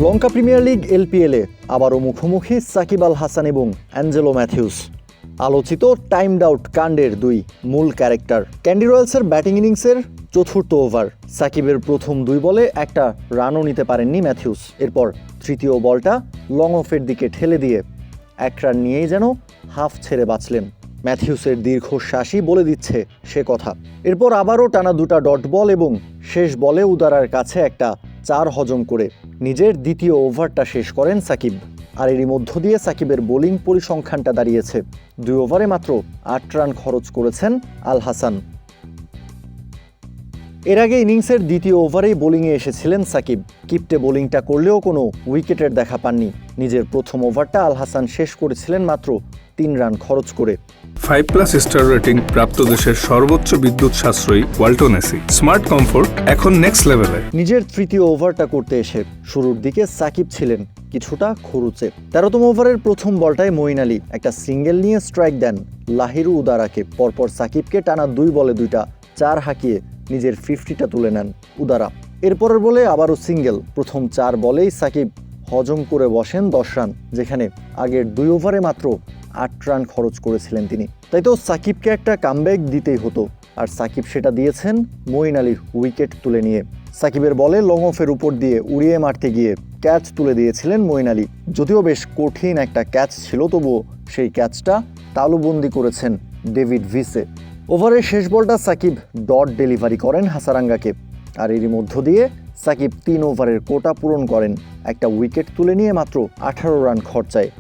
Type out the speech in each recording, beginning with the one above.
লঙ্কা premier league এলপিএলে আবারও মুখোমুখি সাকিব আল হাসান এবং অ্যাঞ্জেলো ম্যাথিউস। আলোচিত টাইমড আউট কাণ্ডের দুই মূল ক্যারেক্টার। ক্যান্ডি রয়্যালসের ব্যাটিং ইনিংসের চতুর্থ ওভার, সাকিবের প্রথম দুই বলে একটা রানও নিতে পারেননি ম্যাথিউস। এরপর তৃতীয় বলটা লং অফের দিকে ঠেলে দিয়ে এক রান নিয়েই যেন হাফ ছেড়ে বাঁচলেন। ম্যাথিউসের দীর্ঘশ্বাসই বলে দিচ্ছে সে কথা। এরপর আবারও টানা দুটা ডট বল এবং শেষ বলে উদারার কাছে একটা 4 হজম করে নিজের দ্বিতীয় ওভারটা শেষ করেন সাকিব। আর এরই মধ্য দিয়ে সাকিবের বোলিং পরিসংখ্যানটা দাঁড়িয়েছে 2 ওভারে মাত্র 8 রান খরচ করেছেন আল হাসান। এর আগে ইনিংসের দ্বিতীয় ওভারেই বোলিংয়ে এসেছিলেন সাকিব। কিপ্টে বোলিংটা করলেও কোনো উইকেটের দেখা পাননি। নিজের প্রথম ওভারটা আল হাসান শেষ করেছিলেন মাত্র 3 রান খরচ করে। 5+ স্টার রেটিং প্রাপ্ত দেশের সর্বোচ্চ বিদ্যুৎ সাশ্রয়ী ওয়ালটন এসি। স্মার্ট কমফোর্ট এখন নেক্সট লেভেলে। নিজের তৃতীয় ওভারটা করতে এসে শুরুর দিকে সাকিব ছিলেন কিছুটা খরুচে। 13তম ওভারের প্রথম বলটায় মঈন আলী একটা সিঙ্গেল নিয়ে স্ট্রাইক দেন লাহিরু উদারাকে। পরপর সাকিবকে টানা 2 বলে 2টা 4 হাঁকিয়ে নিজের 50টা তুলে নেন উদারা। এরপরের বলে আবারও সিঙ্গেল। প্রথম 4 বলেই সাকিব হজম করে বসেন 10 রান, যেখানে আগের 2 ওভারে মাত্র 8 রান খরচ করেছিলেন তিনি। তাই তো সাকিবকে একটা কামব্যাক দিতেই হতো, আর সাকিব সেটা দিয়েছেন মঈন আলীর উইকেট তুলে নিয়ে। সাকিবের বলে লং অফের উপর দিয়ে উড়িয়ে মারতে গিয়ে ক্যাচ তুলে দিয়েছিলেন মঈন আলী। যদিও বেশ কঠিন একটা ক্যাচ ছিল, তবুও সেই ক্যাচটা তালুবন্দি করেছেন ডেভিড ভিসে। ওভারের শেষ বলটা সাকিব ডট ডেলিভারি করেন হাসারাঙ্গাকে। আর এরই মধ্য দিয়ে সাকিব 3 ওভারের কোটা পূরণ করেন, একটা উইকেট তুলে নিয়ে মাত্র 18 রান খরচায়।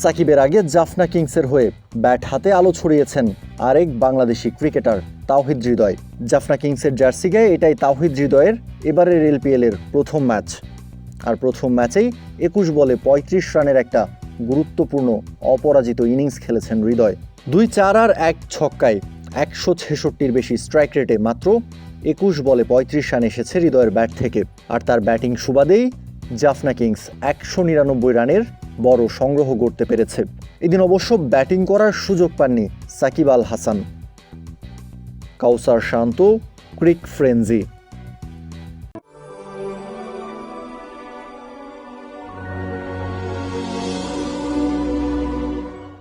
সাকিবের আগে জাফনা কিংসের হয়ে ব্যাট হাতে আলো ছড়িয়েছেন আরেক বাংলাদেশি ক্রিকেটার তাওহিদ হৃদয়। জাফনা কিংসের জার্সি গায়ে এটাই তাওহিদ হৃদয়ের এবারের এলপিএলের প্রথম ম্যাচ। আর প্রথম ম্যাচেই 21 বলে 35 রানের একটা গুরুত্বপূর্ণ অপরাজিত ইনিংস খেলেছেন হৃদয়। 2-4 আর 1 ছক্কায় 166-র বেশি স্ট্রাইক রেটে মাত্র 21 বলে 35 রান এসেছে হৃদয়ের ব্যাট থেকে। আর তার ব্যাটিং সুবাদেই জাফনা কিংস 199 রানের বড় সংগ্রহ করতে পেরেছে। এদিন অবশ্য ব্যাটিং করার সুযোগ পাননি সাকিব আল হাসান। কাউসার শান্ত, ক্রিক ফ্রেঞ্জি।